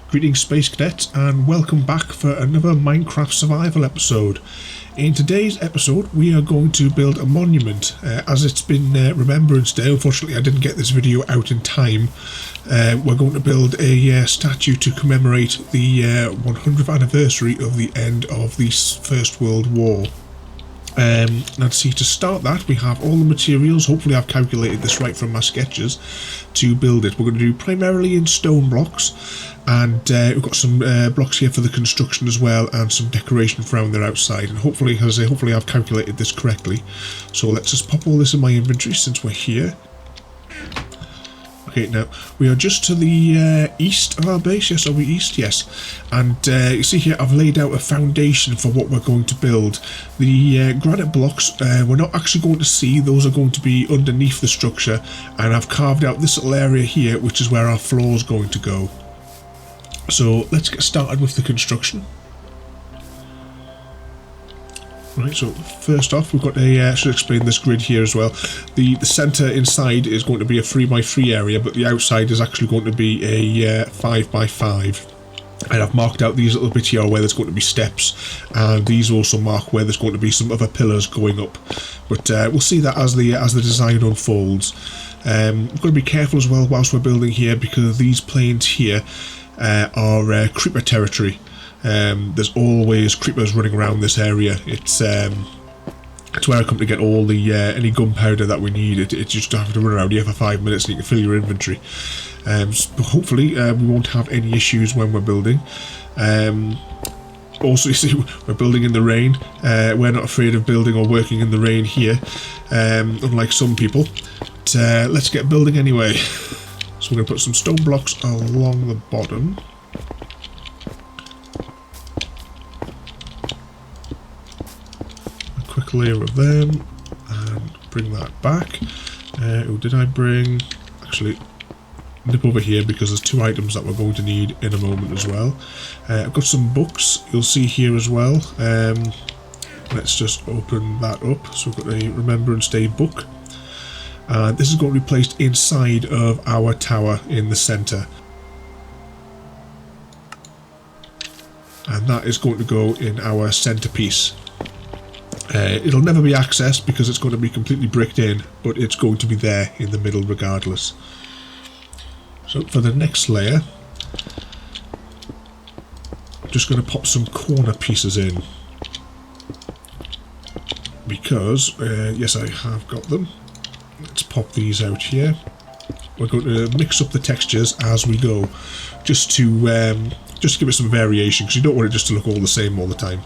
Greetings Space Cadets and welcome back for another Minecraft survival episode. In today's episode we are going to build a monument. As it's been Remembrance Day, unfortunately I didn't get this video out in time. We're going to build a statue to commemorate the 100th anniversary of the end of the First World War. Now to start that we have all the materials. Hopefully I've calculated this right from my sketches to build it. We're going to do primarily in stone blocks, and we've got some blocks here for the construction as well, and some decoration around there outside, and hopefully, as I say, hopefully I've calculated this correctly. So let's just pop all this in my inventory since we're here. Okay, now we are just to the east of our base. Yes, are we east? Yes. And you see here I've laid out a foundation for what we're going to build. The granite blocks we're not actually going to see. Those are going to be underneath the structure, and I've carved out this little area here which is where our floor is going to go. So let's get started with the construction. Right, so first off we've got a, I should explain this grid here as well. The centre inside is going to be a 3x3 area, but the outside is actually going to be a 5x5. And I've marked out these little bits here where there's going to be steps, and these also mark where there's going to be some other pillars going up. But we'll see that as the design unfolds. We've got to be careful as well whilst we're building here, because these plains here are creeper territory. There's always creepers running around this area. It's where I come to get all the any gunpowder that we need. It's just have to run around here for 5 minutes and you can fill your inventory. But hopefully we won't have any issues when we're building. Also, you see, we're building in the rain. We're not afraid of building or working in the rain here, unlike some people. But let's get building anyway. So we're going to put some stone blocks along the bottom. Quick layer of them, and bring that back. Who did I bring? Actually, nip over here because there's two items that we're going to need in a moment as well. I've got some books you'll see here as well. Let's just open that up. So we've got a Remembrance Day book. This is going to be placed inside of our tower in the centre. And that is going to go in our centrepiece. It'll never be accessed because it's going to be completely bricked in, but it's going to be there in the middle regardless. So for the next layer, I'm just going to pop some corner pieces in, because yes, I have got them. Let's pop these out here. We're going to mix up the textures as we go, just to give it some variation, because you don't want it just to look all the same all the time.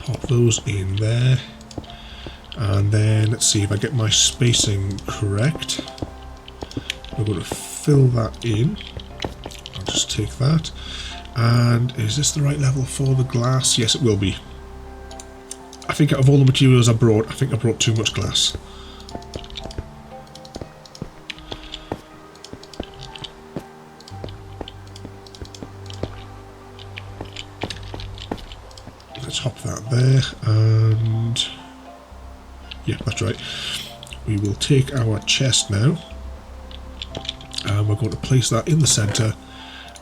Pop those in there, and then let's see if I get my spacing correct. We're going to fill that in. I'll just take that. And is this the right level for the glass? Yes, it will be. I think out of all the materials I brought, I think I brought too much glass. Let's hop that there, and yeah, that's right. We will take our chest now, and we're going to place that in the centre,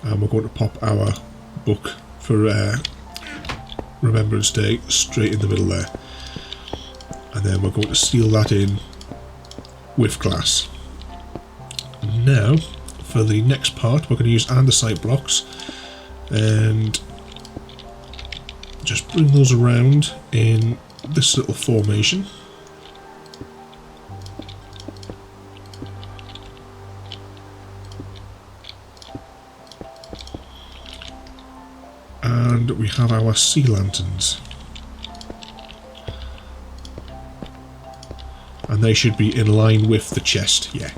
and we're going to pop our book for Remembrance Day straight in the middle there, and then we're going to seal that in with glass. Now for the next part we're going to use andesite blocks, and just bring those around in this little formation. And we have our sea lanterns. And they should be in line with the chest, yeah.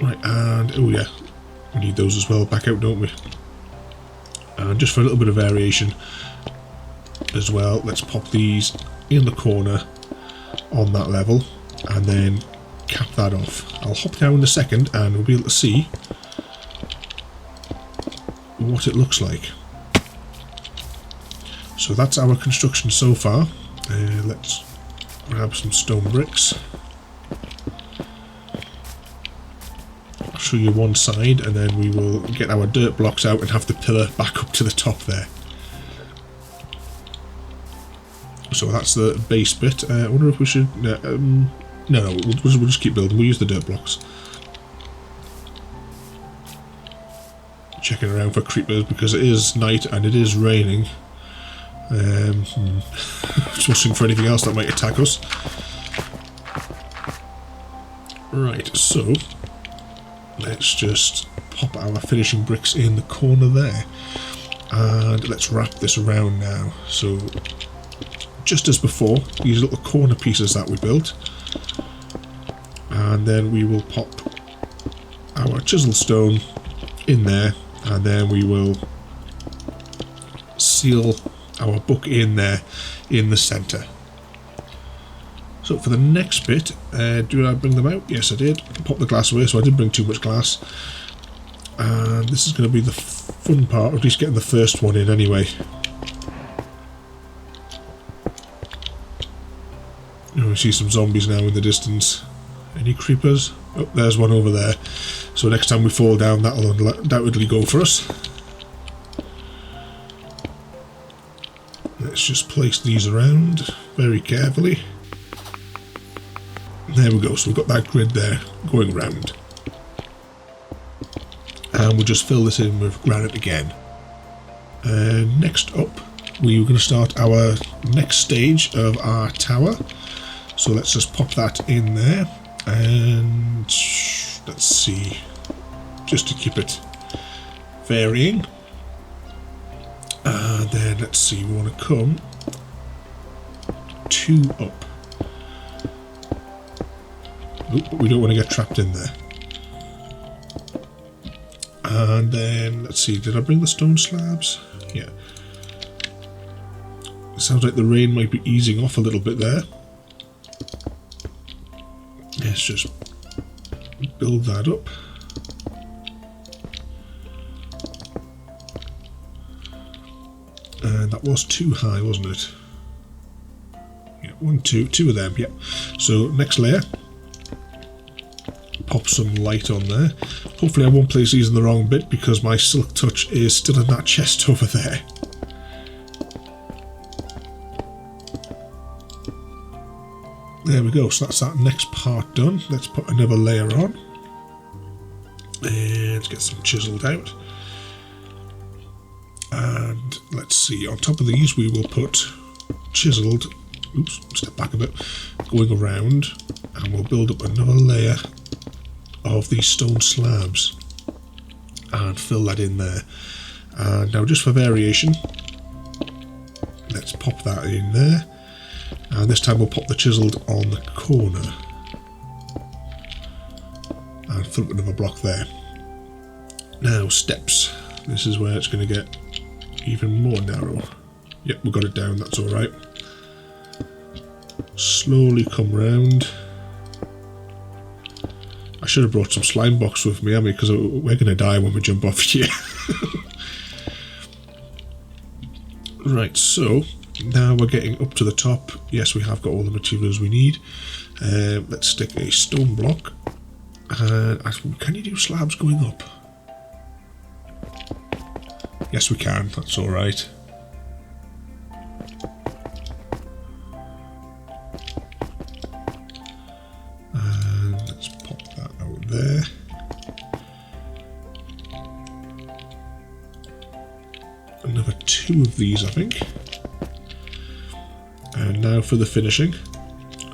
Right, and oh yeah, we need those as well back out, don't we? And just for a little bit of variation as well, let's pop these in the corner on that level, and then cap that off. I'll hop down in a second and we'll be able to see what it looks like. So that's our construction so far. Let's grab some stone bricks. show you one side, and then we will get our dirt blocks out and have the pillar back up to the top there. So that's the base bit. I wonder if we should... no, we'll just keep building. We'll use the dirt blocks. Checking around for creepers because it is night and it is raining. Just watching for anything else that might attack us. Right, so let's just pop our finishing bricks in the corner there, and let's wrap this around now. So just as before, these little corner pieces that we built, and then we will pop our chisel stone in there, and then we will seal our book in there in the centre. So for the next bit, did I bring them out? Yes, I did. Pop the glass away, so I didn't bring too much glass. And this is going to be the fun part, or at least getting the first one in anyway. Oh, I see some zombies now in the distance. Any creepers? Oh, there's one over there. So next time we fall down, that'll undoubtedly go for us. Let's just place these around very carefully. There we go, so we've got that grid there going round. And we'll just fill this in with granite again. Next up, we're going to start our next stage of our tower. So let's just pop that in there. And let's see, just to keep it varying. And then let's see, we want to come 2 up. Oop, but we don't want to get trapped in there. And then, let's see, did I bring the stone slabs? Yeah. It sounds like the rain might be easing off a little bit there. Let's just build that up. And that was too high, wasn't it? Yeah, 1, 2 of them, yeah. So, next layer. Pop some light on there. Hopefully I won't place these in the wrong bit because my silk touch is still in that chest over there. There we go, so that's that next part done. Let's put another layer on. And get some chiseled out. And let's see, on top of these we will put chiseled, oops, step back a bit, going around, and we'll build up another layer of these stone slabs and fill that in there. And now just for variation, let's pop that in there, and this time we'll pop the chiseled on the corner and fill up another block there. Now steps, this is where it's going to get even more narrow. Yep, we got it down, that's alright. Slowly come round. I should have brought some slime box with me, because we're going to die when we jump off here. Right, so now we're getting up to the top. Yes, we have got all the materials we need. Let's stick a stone block. Can you do slabs going up? Yes, we can. That's all right. There. Another 2 of these, I think. And now for the finishing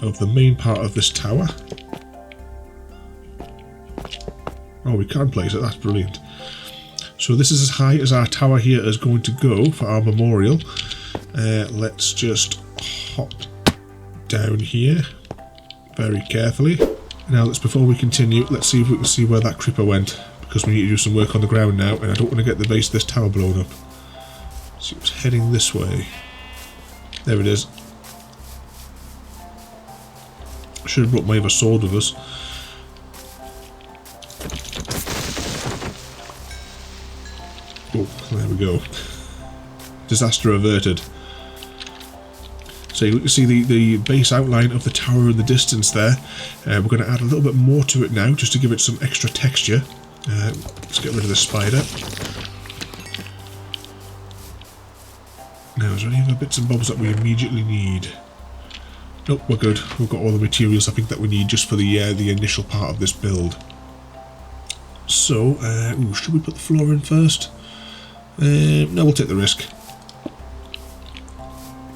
of the main part of this tower. Oh, we can place it, that's brilliant. So this is as high as our tower here is going to go for our memorial. Let's just hop down here very carefully. Now, before we continue, let's see if we can see where that creeper went, because we need to do some work on the ground now, and I don't want to get the base of this tower blown up. So it's heading this way. There it is. I should have brought my other sword with us. Oh, there we go. Disaster averted. So you can see the base outline of the tower in the distance there. We're going to add a little bit more to it now, just to give it some extra texture. Let's get rid of the spider. Now, is there any other bits and bobs that we immediately need? Nope, we're good. We've got all the materials I think that we need just for the initial part of this build. So, should we put the floor in first? No, we'll take the risk.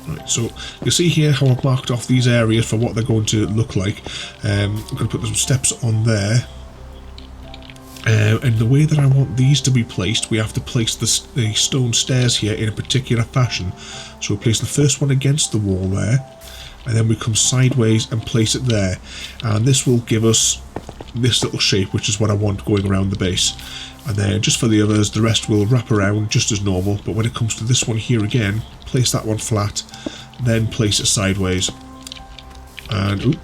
Right, so you see here how I've marked off these areas for what they're going to look like. I'm going to put some steps on there. And the way that I want these to be placed, we have to place the stone stairs here in a particular fashion. So we'll place the first one against the wall there, and then we come sideways and place it there. And this will give us this little shape, which is what I want going around the base. And then just for the others, the rest will wrap around just as normal. But when it comes to this one here again, place that one flat, then place it sideways. And, ooh,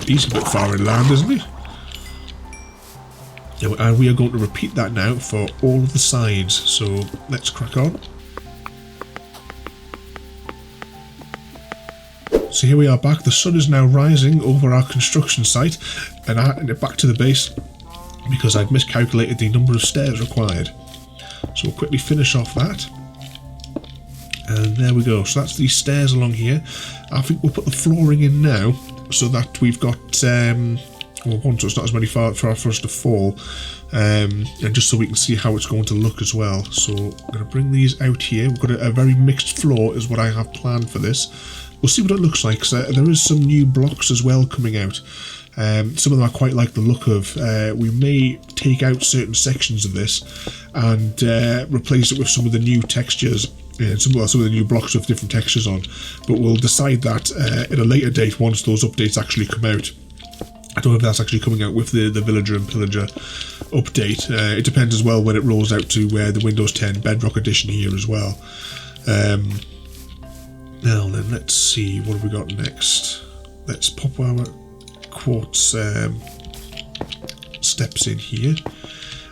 he's a bit far inland, isn't he? And we are going to repeat that now for all of the sides, so let's crack on. So here we are back. The sun is now rising over our construction site, and I had it back to the base because I'd miscalculated the number of stairs required. So we'll quickly finish off that. And there we go. So that's the stairs along here. I think we'll put the flooring in now so that we've got... well, one, so it's not as many far for us to fall, and just so we can see how it's going to look as well. So I'm going to bring these out here. We've got a very mixed floor is what I have planned for this. We'll see what it looks like, because there is some new blocks as well coming out. Some of them I quite like the look of. We may take out certain sections of this and replace it with some of the new textures, and some of the new blocks with different textures on, but we'll decide that at a later date once those updates actually come out. I don't know if that's actually coming out with the Villager and Pillager update. It depends as well when it rolls out to the Windows 10 Bedrock edition here as well. Now then, let's see, what have we got next? Let's pop our quartz steps in here.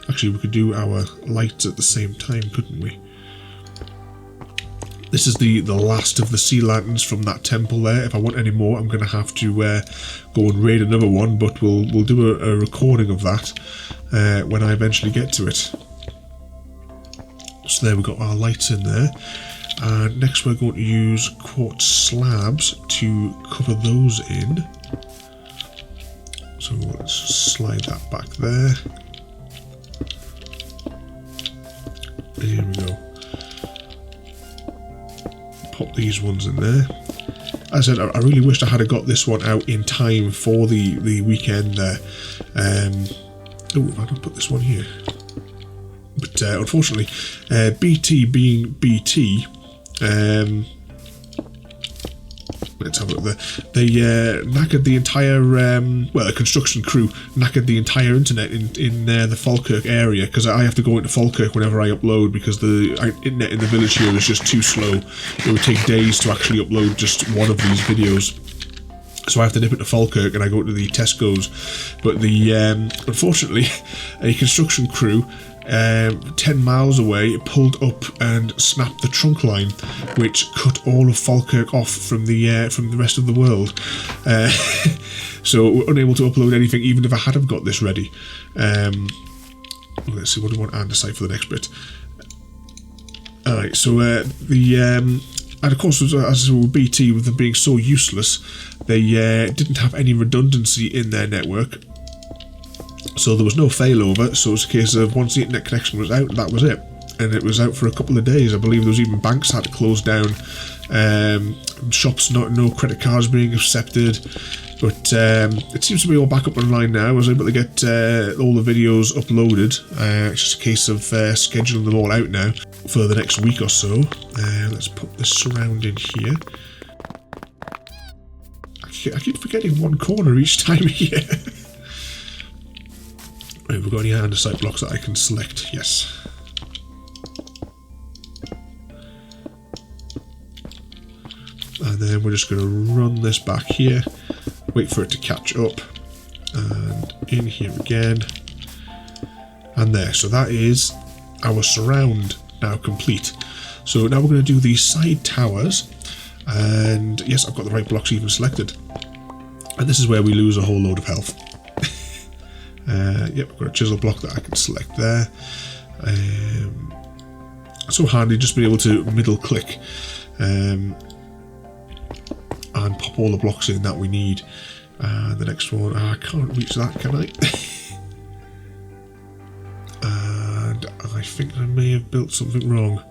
Actually, we could do our lights at the same time, couldn't we? This is the last of the sea lanterns from that temple there. If I want any more, I'm going to have to go and raid another one, but we'll do a recording of that when I eventually get to it. So there we've got our lights in there. And next we're going to use quartz slabs to cover those in. So let's slide that back there. There we go. Pop these ones in there. As I said, I really wished I had got this one out in time for the weekend there. Oh, if I don't put this one here. But unfortunately, BT being BT, let's have a look there. They knackered the entire, well, the construction crew knackered the entire internet in the Falkirk area, because I have to go into Falkirk whenever I upload because the internet in the village here is just too slow. It would take days to actually upload just one of these videos. So I have to nip into Falkirk and I go to the Tesco's. But the unfortunately, a construction crew 10 miles away pulled up and snapped the trunk line, which cut all of Falkirk off from the rest of the world. So we're unable to upload anything, even if I had have got this ready. Let's see, what do we want andesite for the next bit? Alright, so and of course, as with BT, with them being so useless, they didn't have any redundancy in their network. So there was no failover, so it's a case of once the internet connection was out, that was it. And it was out for a couple of days. I believe there was even banks had to close down, shops, no credit cards being accepted. But it seems to be all back up online now. I was able to get all the videos uploaded. It's just a case of scheduling them all out now for the next week or so. Let's put this surround in here. I keep forgetting one corner each time here. Right, we've got any andesite blocks that I can select? Yes. And then we're just going to run this back here, wait for it to catch up, and in here again, and there. So that is our surround now complete. So now we're going to do these side towers, and yes, I've got the right blocks even selected. And this is where we lose a whole load of health. Yep, I've got a chisel block that I can select there. So handy just being able to middle click and pop all the blocks in that we need. The next one, I can't reach that, can I? And I think I may have built something wrong.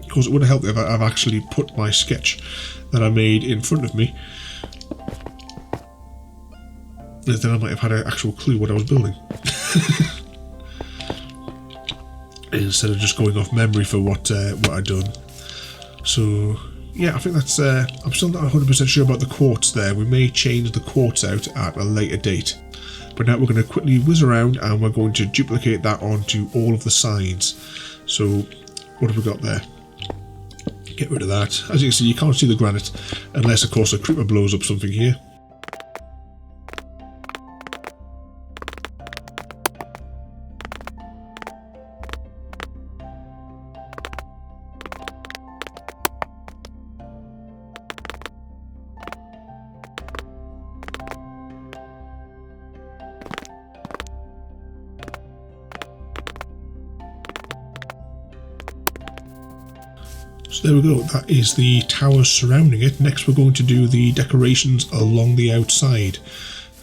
Of course, it would have helped if I've actually put my sketch that I made in front of me. Then I might have had an actual clue what I was building. Instead of just going off memory for what I'd done. So, yeah, I think that's... I'm still not 100% sure about the quartz there. We may change the quartz out at a later date. But now we're going to quickly whiz around and we're going to duplicate that onto all of the sides. So, what have we got there? Get rid of that. As you can see, you can't see the granite unless, of course, a creeper blows up something here. So there we go, that is the tower surrounding it. Next we're going to do the decorations along the outside.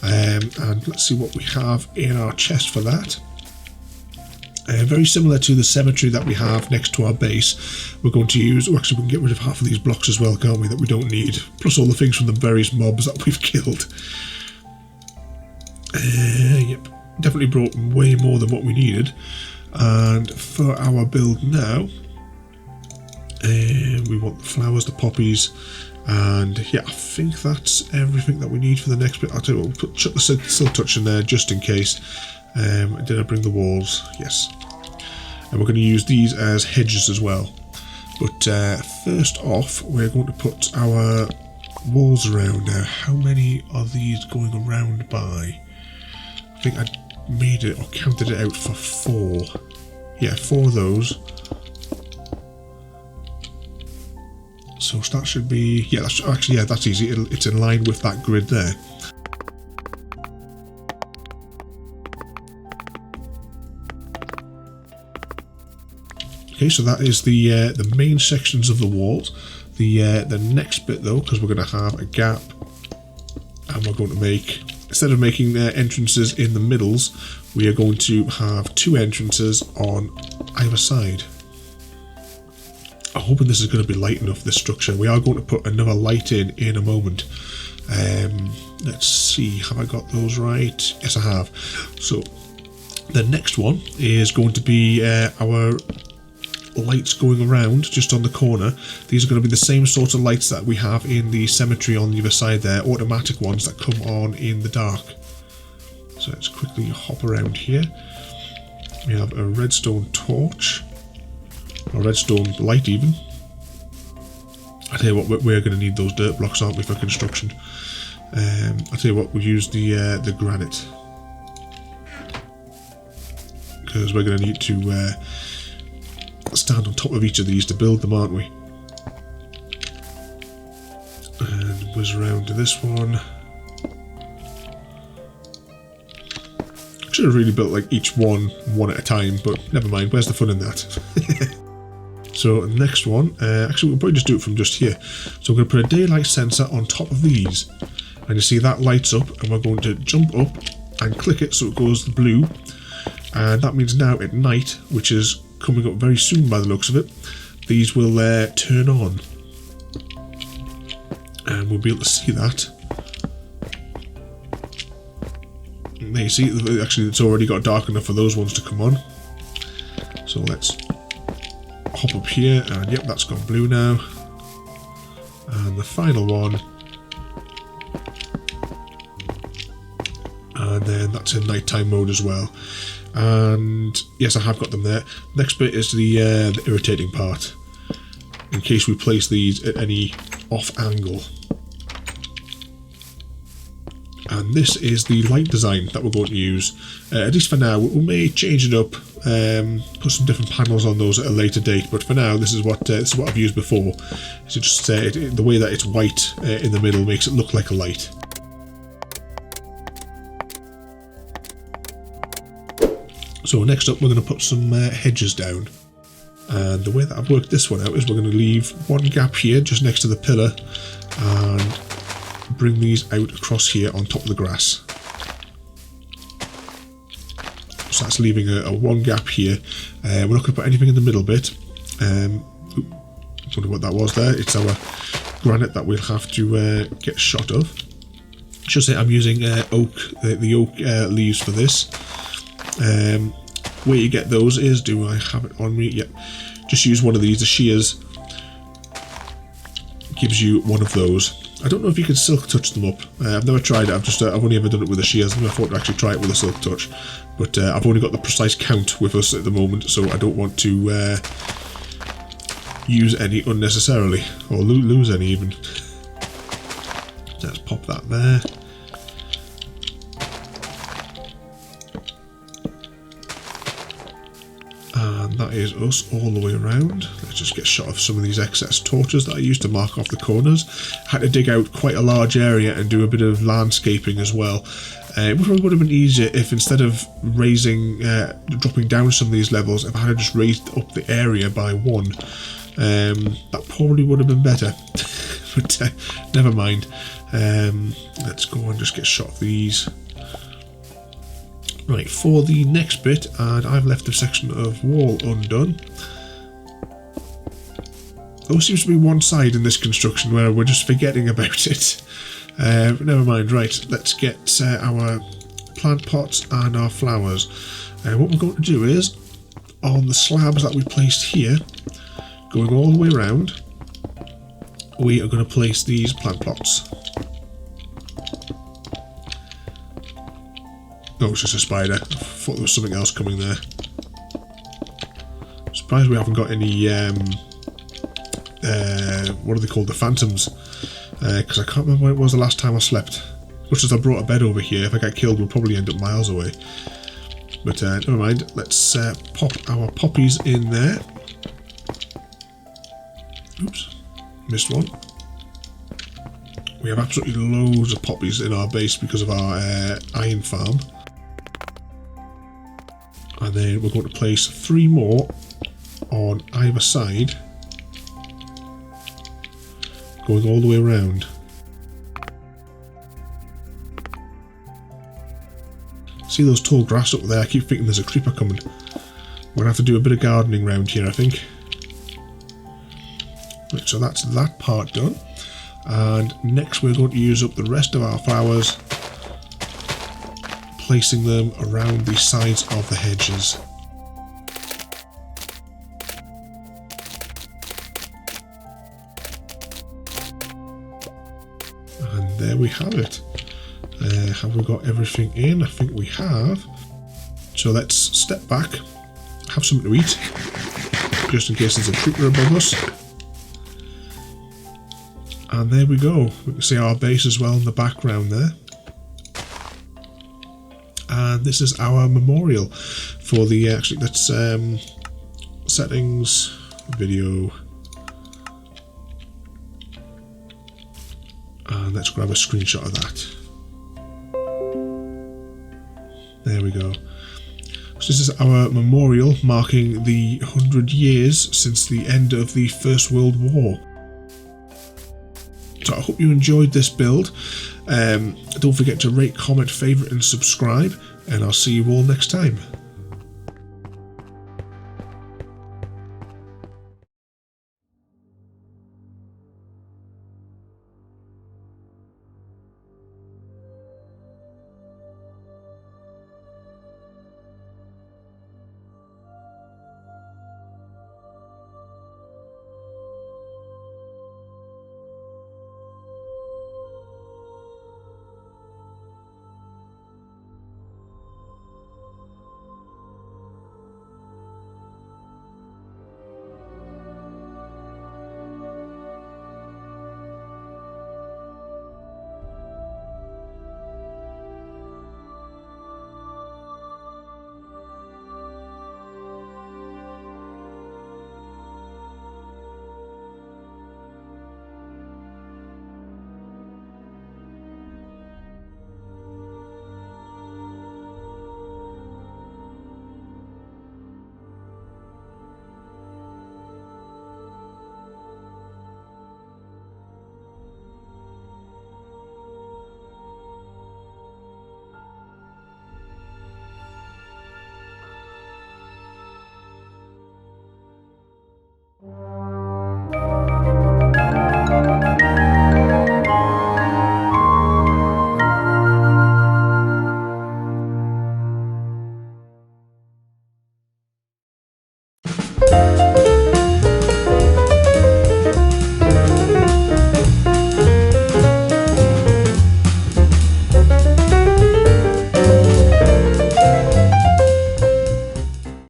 And let's see what we have in our chest for that. Very similar to the cemetery that we have next to our base. We're going to use, oh, actually we can get rid of half of these blocks as well, can't we, that we don't need. Plus all the things from the various mobs that we've killed. Yep, definitely brought way more than what we needed. And for our build now, we want the flowers, the poppies, and yeah, I think that's everything that we need for the next bit. I'll tell you what, we'll put the silk touch in there just in case. Did I bring the walls? Yes. And we're going to use these as hedges as well. But first off, we're going to put our walls around now. How many are these going around by? I think I made it or counted it out for 4. Yeah, 4 of those. So that should be, yeah, that's actually, yeah, that's easy. It's in line with that grid there. Okay, so that is the main sections of the walls. The next bit though, because we're going to have a gap, and we're going to make, instead of making entrances in the middles, we are going to have 2 entrances on either side. I'm hoping this is going to be light enough, this structure. We are going to put another light in a moment. Let's see, have I got those right? Yes, I have. So the next one is going to be our lights going around just on the corner. These are going to be the same sort of lights that we have in the cemetery on the other side there, automatic ones that come on in the dark. So let's quickly hop around here. We have a redstone torch. A redstone light even. I tell you what, we're going to need those dirt blocks, aren't we, for construction? I tell you what, we'll use the granite, because we're going to need to stand on top of each of these to build them, aren't we? And whiz around to this one. Should have really built like each one at a time, but never mind. Where's the fun in that? So the next one, actually we'll probably just do it from just here. So we're going to put a daylight sensor on top of these, and you see that lights up, and we're going to jump up and click it so it goes blue, and that means now at night, which is coming up very soon by the looks of it, these will turn on, and we'll be able to see that. And there you see, actually it's already got dark enough for those ones to come on. So let's hop up here, and yep, that's gone blue now. And the final one, and then that's in nighttime mode as well. And yes, I have got them there. Next bit is the irritating part, in case we place these at any off angle. And this is the light design that we're going to use, at least for now. We may change it up put some different panels on those at a later date, but for now this is what I've used before. So just the way that it's white in the middle makes it look like a light. So next up we're going to put some hedges down, and the way that I've worked this one out is we're going to leave one gap here just next to the pillar and bring these out across here on top of the grass. So that's leaving a one gap here. We're not going to put anything in the middle bit. I wonder what that was there. It's our granite that we'll have to get a shot of. I should say I'm using oak, the oak leaves for this. Where you get those is, do I have it on me? Yep. Just use one of these. The shears gives you one of those. I don't know if you can silk touch them up. I've never tried it. I've only ever done it with the shears. I've never thought to actually try it with a silk touch. But I've only got the precise count with us at the moment, so I don't want to use any unnecessarily, or lose any even. Let's pop that there. And that is us all the way around. Let's just get a shot of some of these excess torches that I used to mark off the corners. Had to dig out quite a large area and do a bit of landscaping as well. It would have been easier if instead of dropping down some of these levels, if I had just raised up the area by one. That probably would have been better. But never mind. Let's go and just get a shot of these. Right, for the next bit, and I've left a section of wall undone. There seems to be one side in this construction where we're just forgetting about it. But never mind. Right, let's get our plant pots and our flowers. What we're going to do is, on the slabs that we placed here, going all the way around, we are going to place these plant pots. Oh, it's just a spider. I thought there was something else coming there. Surprised we haven't got any, what are they called, the phantoms? Because I can't remember when it was the last time I slept. Much as I brought a bed over here, if I get killed we'll probably end up miles away. But never mind, let's pop our poppies in there. Oops, missed one. We have absolutely loads of poppies in our base because of our iron farm. And then we're going to place 3 more on either side, going all the way around. See those tall grass up there? I keep thinking there's a creeper coming. We're going to have to do a bit of gardening around here, I think. Right, so that's that part done. And next we're going to use up the rest of our flowers, placing them around the sides of the hedges. And there we have it. Have we got everything in? I think we have. So let's step back, have something to eat, just in case there's a creeper above us. And there we go. We can see our base as well in the background there. And this is our memorial for the, actually that's settings, video, and let's grab a screenshot of that. There we go. So this is our memorial marking the 100 years since the end of the First World War. So I hope you enjoyed this build. Don't forget to rate, comment, favourite and subscribe, and I'll see you all next time.